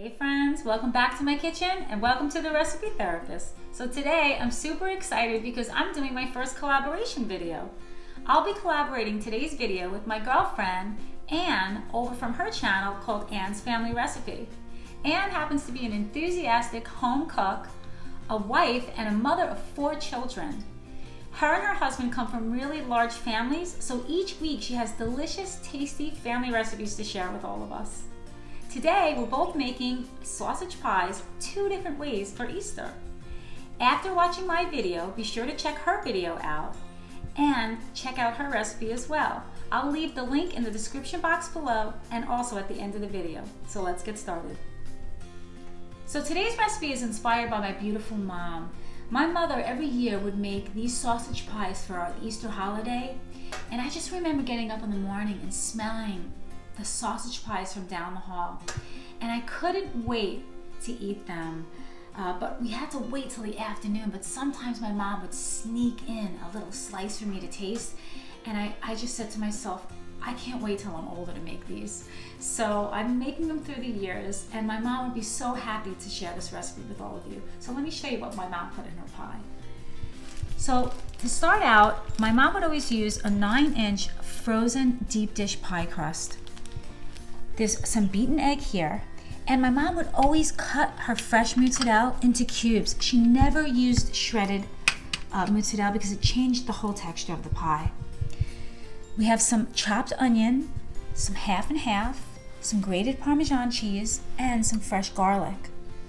Hey friends, welcome back to my kitchen and welcome to the Recipe Therapist. So today I'm super excited because I'm doing my first collaboration video. I'll be collaborating today's video with my girlfriend Anne over from her channel called Anne's Family Recipe. Anne happens to be an enthusiastic home cook, a wife, and a mother of 4 children. Her and her husband come from really large families, so each week she has delicious, tasty family recipes to share with all of us. Today, we're both making sausage pies 2 different ways for Easter. After watching my video, be sure to check her video out and check out her recipe as well. I'll leave the link in the description box below and also at the end of the video. So let's get started. So today's recipe is inspired by my beautiful mom. My mother every year would make these sausage pies for our Easter holiday, and I just remember getting up in the morning and smelling the sausage pies from down the hall, and I couldn't wait to eat them, but we had to wait till the afternoon. But sometimes my mom would sneak in a little slice for me to taste, and I just said to myself, I can't wait till I'm older to make these. So I'm making them through the years, and my mom would be so happy to share this recipe with all of you. So let me show you what my mom put in her pie. So to start out, my mom would always use a 9-inch frozen deep dish pie crust. There's some beaten egg here, and my mom would always cut her fresh mozzarella into cubes. She never used shredded mozzarella because it changed the whole texture of the pie. We have some chopped onion, some half and half, some grated Parmesan cheese, and some fresh garlic,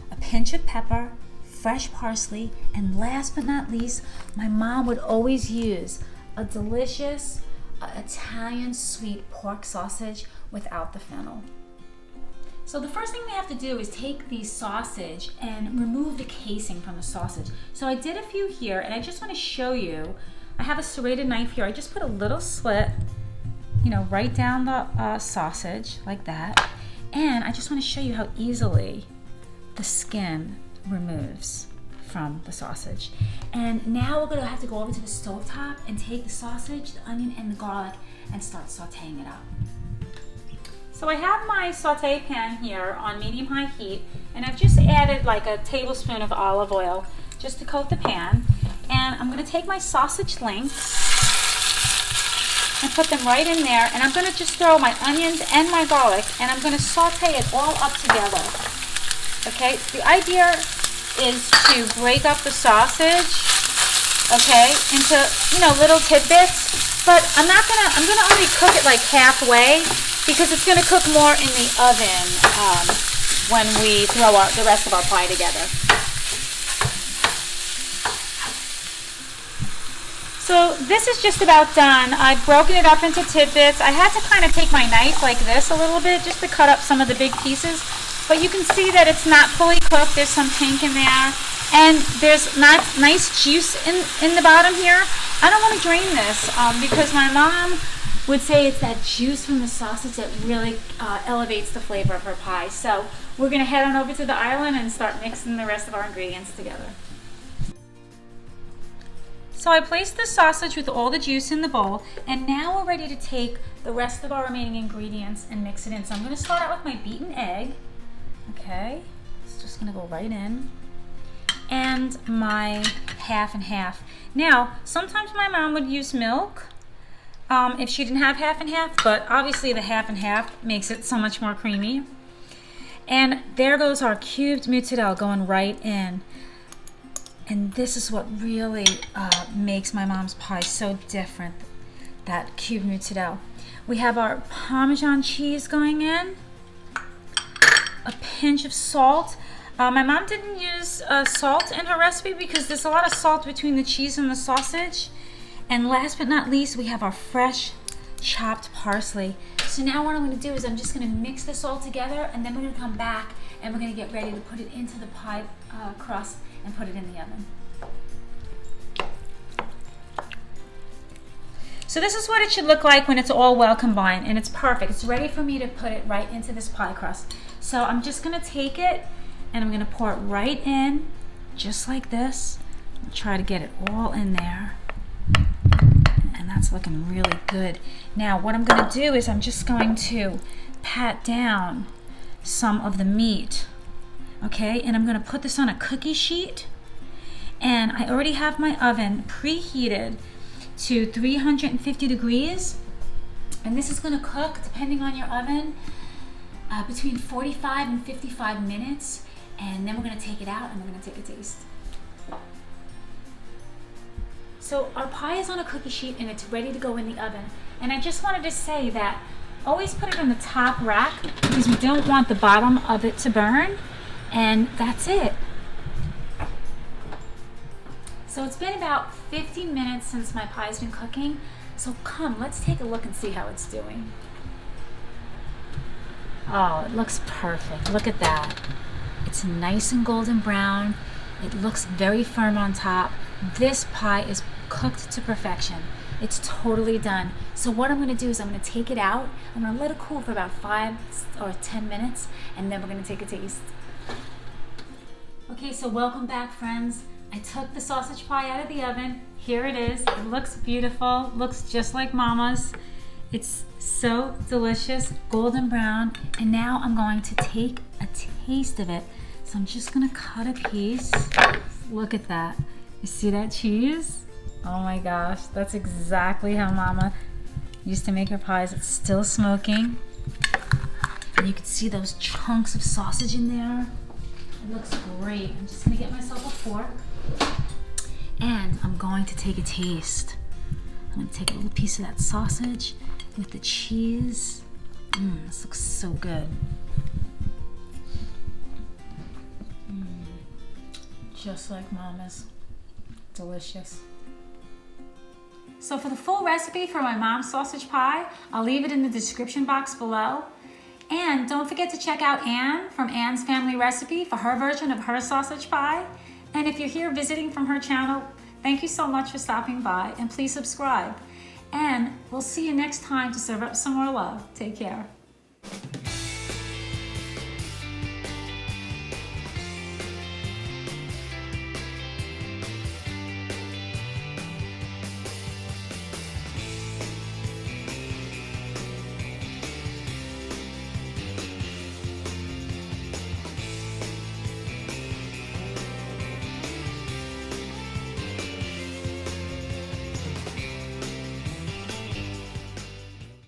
a pinch of pepper, fresh parsley, and last but not least, my mom would always use a delicious Italian sweet pork sausage without the fennel. So the first thing we have to do is take the sausage and remove the casing from the sausage. So I did a few here, and I just want to show you. I have a serrated knife here. I just put a little slit, right down the sausage like that, and I just want to show you how easily the skin removes from the sausage. And now we're going to have to go over to the stovetop and take the sausage, the onion, and the garlic and start sauteing it up. So I have my saute pan here on medium-high heat, and I've just added like a tablespoon of olive oil just to coat the pan. And I'm going to take my sausage links and put them right in there, and I'm going to just throw my onions and my garlic, and I'm going to saute it all up together. Okay, the idea is to break up the sausage, okay, into little tidbits, but I'm gonna only cook it like halfway because it's gonna cook more in the oven when we throw the rest of our pie together. So this is just about done. I've broken it up into tidbits. I had to kind of take my knife like this a little bit just to cut up some of the big pieces. But you can see that it's not fully cooked. There's some pink in there, and there's not nice juice in the bottom here. I don't want to drain this because my mom would say it's that juice from the sausage that really elevates the flavor of her pie. So we're going to head on over to the island and start mixing the rest of our ingredients together. So I placed the sausage with all the juice in the bowl, and now we're ready to take the rest of our remaining ingredients and mix it in. So I'm going to start out with my beaten egg. Okay, it's just gonna go right in, and my half and half. Now, sometimes my mom would use milk if she didn't have half and half, but obviously the half and half makes it so much more creamy. And there goes our cubed mozzarella going right in. And this is what really makes my mom's pie so different, that cubed mozzarella. We have our Parmesan cheese going in, a pinch of salt. My mom didn't use salt in her recipe because there's a lot of salt between the cheese and the sausage. And last but not least, we have our fresh chopped parsley. So now what I'm going to do is I'm just going to mix this all together, and then we're going to come back and we're going to get ready to put it into the pie crust and put it in the oven. So this is what it should look like when it's all well combined, and it's perfect. It's ready for me to put it right into this pie crust. So I'm just gonna take it and I'm gonna pour it right in, just like this. I'll try to get it all in there. And that's looking really good. Now what I'm gonna do is I'm just going to pat down some of the meat Okay, and I'm gonna put this on a cookie sheet. And I already have my oven preheated to 350 degrees. And this is gonna cook, depending on your oven, between 45 and 55 minutes. And then we're gonna take it out and we're gonna take a taste. So our pie is on a cookie sheet and it's ready to go in the oven. And I just wanted to say that always put it on the top rack because we don't want the bottom of it to burn. And that's it. So it's been about 50 minutes since my pie's been cooking. So come, let's take a look and see how it's doing. Oh, it looks perfect. Look at that. It's nice and golden brown. It looks very firm on top. This pie is cooked to perfection. It's totally done. So what I'm gonna do is I'm gonna take it out. I'm gonna let it cool for about 5 or 10 minutes, and then we're gonna take a taste. Okay, so welcome back, friends. I took the sausage pie out of the oven. Here it is. It looks beautiful. Looks just like Mama's. It's so delicious, golden brown. And now I'm going to take a taste of it. So I'm just gonna cut a piece. Look at that. You see that cheese? Oh my gosh, that's exactly how Mama used to make her pies. It's still smoking. And you can see those chunks of sausage in there. It looks great. I'm just gonna get myself a fork. And I'm going to take a taste. I'm gonna take a little piece of that sausage with the cheese. This looks so good. Just like Mama's. Delicious. So for the full recipe for my mom's sausage pie, I'll leave it in the description box below. And don't forget to check out Anne from Anne's Family Recipe for her version of her sausage pie. And if you're here visiting from her channel, thank you so much for stopping by, and please subscribe. And we'll see you next time to serve up some more love. Take care.